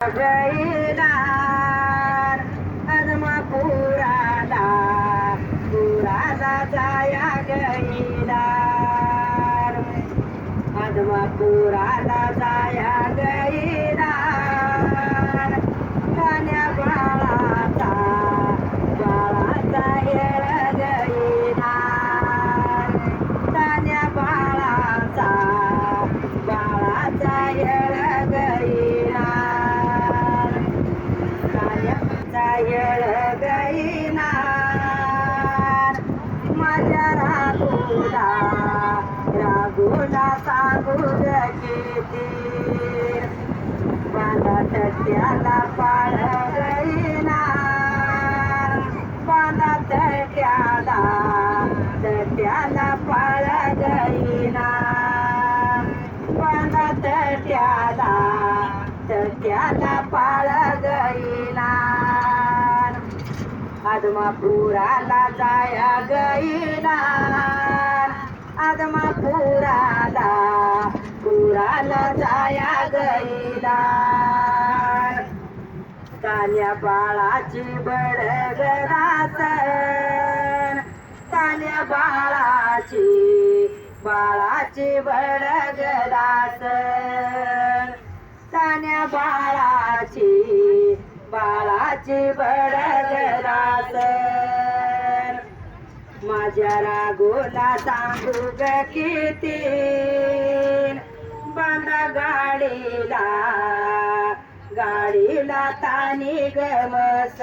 गईदार अदमा पुराला जाया गईदार अदमा पुराला जाया गईदार कान्या बाळाचा येळ गईदार कान्या बाळाचा येळ गईदार येळ गईनार माझ्या रागोला सांगू किती बांधा तट्याला पाळ गईनार बांधा तट्याला पाळ गईनार बांधा तट्याला पाळ गईनार आदमापुराला जाया गईनार आदमापुराला जाया गईनार कान्या बाळाची बडगदासन कान्या बाळाची बडगदासन कान्या बाळाची बडगदासन माझ्या रागोला सांगू ग किती बांधा गाडीला तानी गमस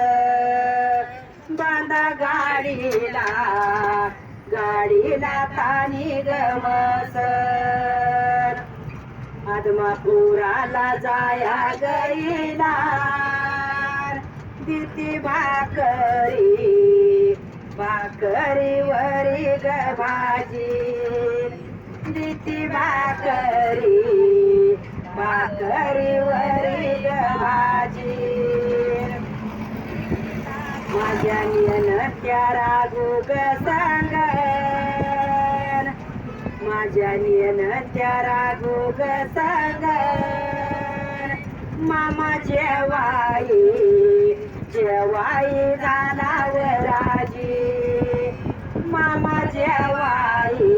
बांधा गाडीला तानी गमस आदमापुराला जाया गईनार दिती भाकरी वरी ग भाजी दिती भाकरी वरी ग भाजी माझ्या नियनत्या रागू ग सांगन माझ्या नियनत्या रागू ग सांगन मामा जेवाई झाला वराजी मामा जेवाई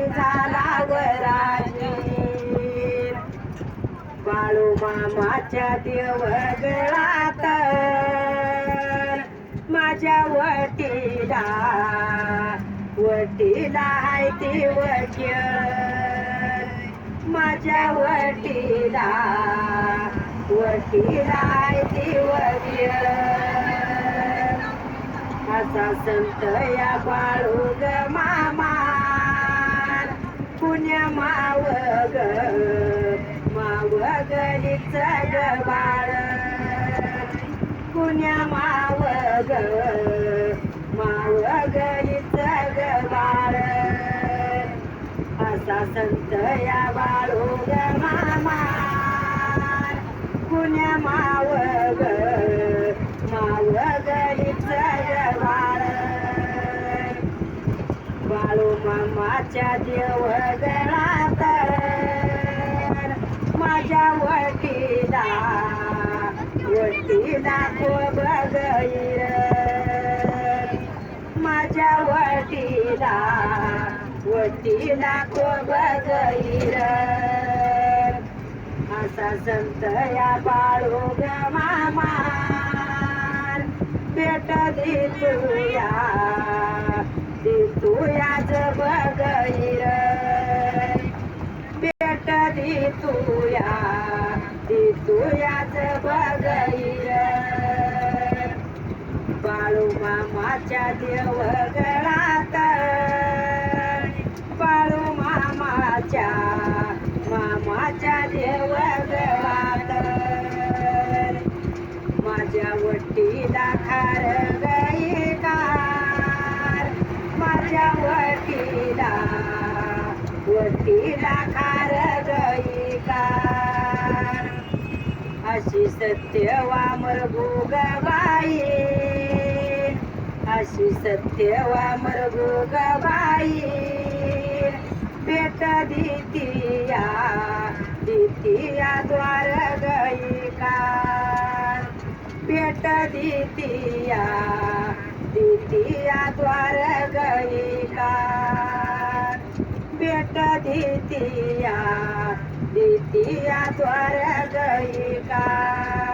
झाला वराजी बाळू मामाच्या देवगळात माझ्या वटीला हाय ती वट्य माझ्या वटीला हाय ती वट्य असा संत या बाळू ग मामा पुण्या माव गणित ग बाळ पुण्या माव गणित ग बाळ असा संत या बाळू ग मामा पुण्या माव गणित ग बाळ बाळू मामाच्या देवगळात माझ्या वटीला खूप गैर माझ्या वटीला खूप गैर असा संत या बाळू ग मामा भेट दितूयाच बगैर भेट दितूयाच बगैर बाळू मामाच्या देवगळात बाळू मामाच्या देवगळात माझ्या वटीला खार गईकार माझ्या वटीला खार गईकार अशी सत्यवामर भोगबाई अशी सत्यवामर भोगबाई भेट दितिया दितिया द्वार गई का भेट दितिया द्वार गई का भेट दितिया द्वार गई का